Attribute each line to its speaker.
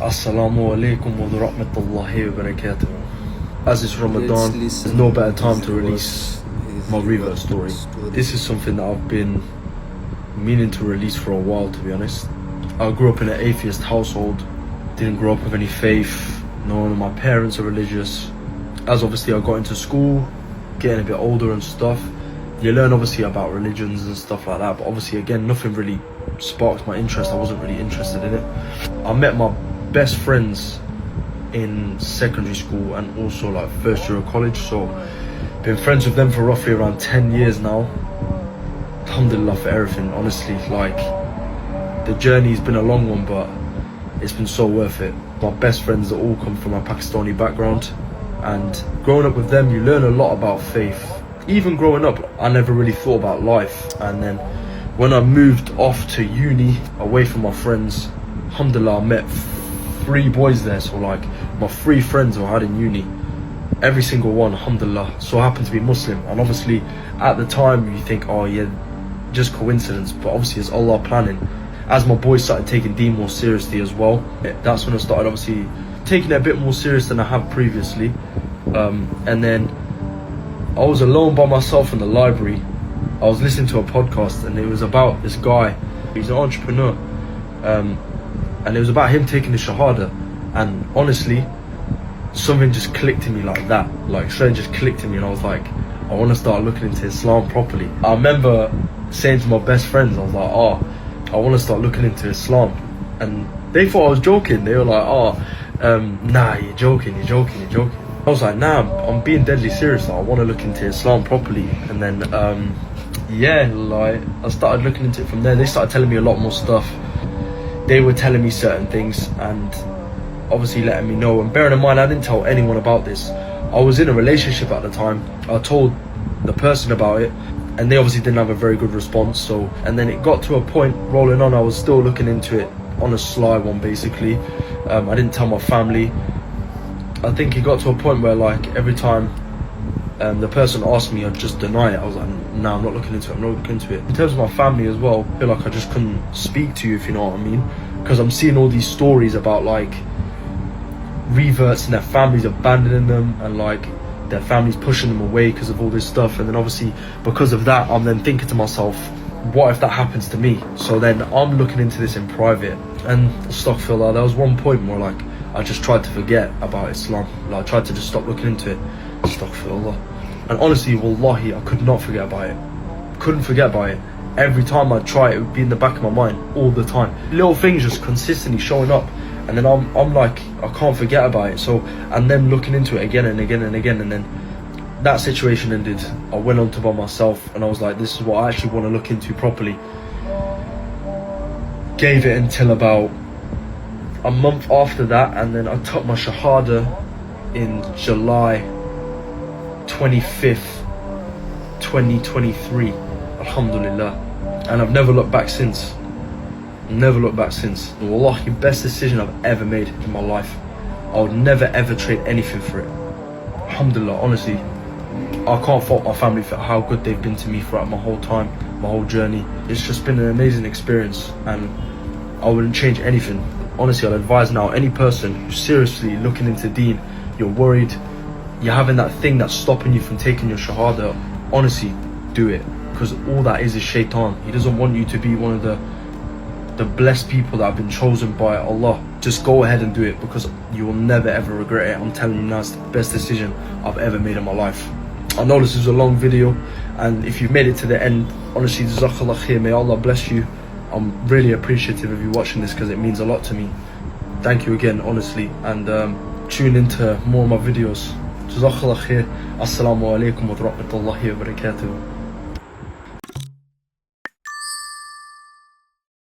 Speaker 1: Assalamu alaikum wa rahmatullahi wa barakatuh. As it's Ramadan, there's no better time to release my Revert story. This is something that I've been meaning to release for a while, to be honest. I grew up in an atheist household, didn't grow up with any faith, none of my parents are religious. As obviously I got into school, getting a bit older and stuff, you learn obviously about religions and stuff like that, but obviously again nothing really sparked my interest. I wasn't really interested in it. I met my best friends in secondary school and also like first year of college, so been friends with them for roughly around 10 years now. Alhamdulillah for everything, honestly. Like, the journey's been a long one, but it's been so worth it. My best friends that all come from a Pakistani background, and growing up with them you learn a lot about faith. Even growing up I never really thought about life, and then when I moved off to uni away from my friends, alhamdulillah, I met 3 boys there. So like my 3 friends who I had in uni, every single one, alhamdulillah, so happened to be Muslim. And obviously at the time you think, oh yeah, just coincidence, but obviously it's Allah planning. As my boys started taking deen more seriously as well, that's when I started obviously taking it a bit more serious than I have previously. And then I was alone by myself in the library. I was listening to a podcast and it was about this guy. He's an entrepreneur, and it was about him taking the Shahada. And honestly, something just clicked in me like that. Like, something just clicked in me, and I was like, I want to start looking into Islam properly. I remember saying to my best friends, I was like, oh, I want to start looking into Islam. And they thought I was joking. They were like, oh, nah, you're joking. I was like, nah, I'm being deadly serious. I want to look into Islam properly. And then, yeah, like, I started looking into it from there. They started telling me a lot more stuff. They were telling me certain things and obviously letting me know. And bearing in mind, I didn't tell anyone about this. I was in a relationship at the time. I told the person about it, and they obviously didn't have a very good response. So, and then it got to a point rolling on, I was still looking into it on a sly one, basically. I didn't tell my family. I think it got to a point where like every time the person asked me, I'd just deny it. I was like, nah, I'm not looking into it, In terms of my family as well, I feel like I just couldn't speak to you, if you know what I mean, because I'm seeing all these stories about like reverts and their families abandoning them, and like their families pushing them away because of all this stuff. And then obviously because of that, I'm then thinking to myself, what if that happens to me? So then I'm looking into this in private, and astaghfirullah, there was one point where like I just tried to forget about Islam. Like, I tried to just stop looking into it. Astaghfirullah. And honestly, wallahi, I could not forget about it. Couldn't forget about it. Every time I try it would be in the back of my mind all the time. Little things just consistently showing up, and then I'm like, I can't forget about it. So, and then looking into it again and again and again, and then that situation ended. I went on to by myself, and I was like, this is what I actually want to look into properly. Gave it until about a month after that, and then I took my Shahada in July 25th, 2023, alhamdulillah. And I've never looked back since. Wallahi, best decision I've ever made in my life. I would never ever trade anything for it. Alhamdulillah, honestly, I can't fault my family for how good they've been to me throughout my whole time, my whole journey. It's just been an amazing experience, and I wouldn't change anything. Honestly, I'd advise now any person who's seriously looking into deen, you're worried, you're having that thing that's stopping you from taking your Shahada, honestly, do it. Because all that is shaitan. He doesn't want you to be one of the blessed people that have been chosen by Allah. Just go ahead and do it, because you will never ever regret it. I'm telling you now, it's the best decision I've ever made in my life. I know this is a long video, and if you've made it to the end, honestly, jazakallah khair, may Allah bless you. I'm really appreciative of you watching this, because it means a lot to me. Thank you again, honestly, and tune into more of my videos. Jazakallah khair. Assalamu alaikum wa rahmatullahi wa barakatuh.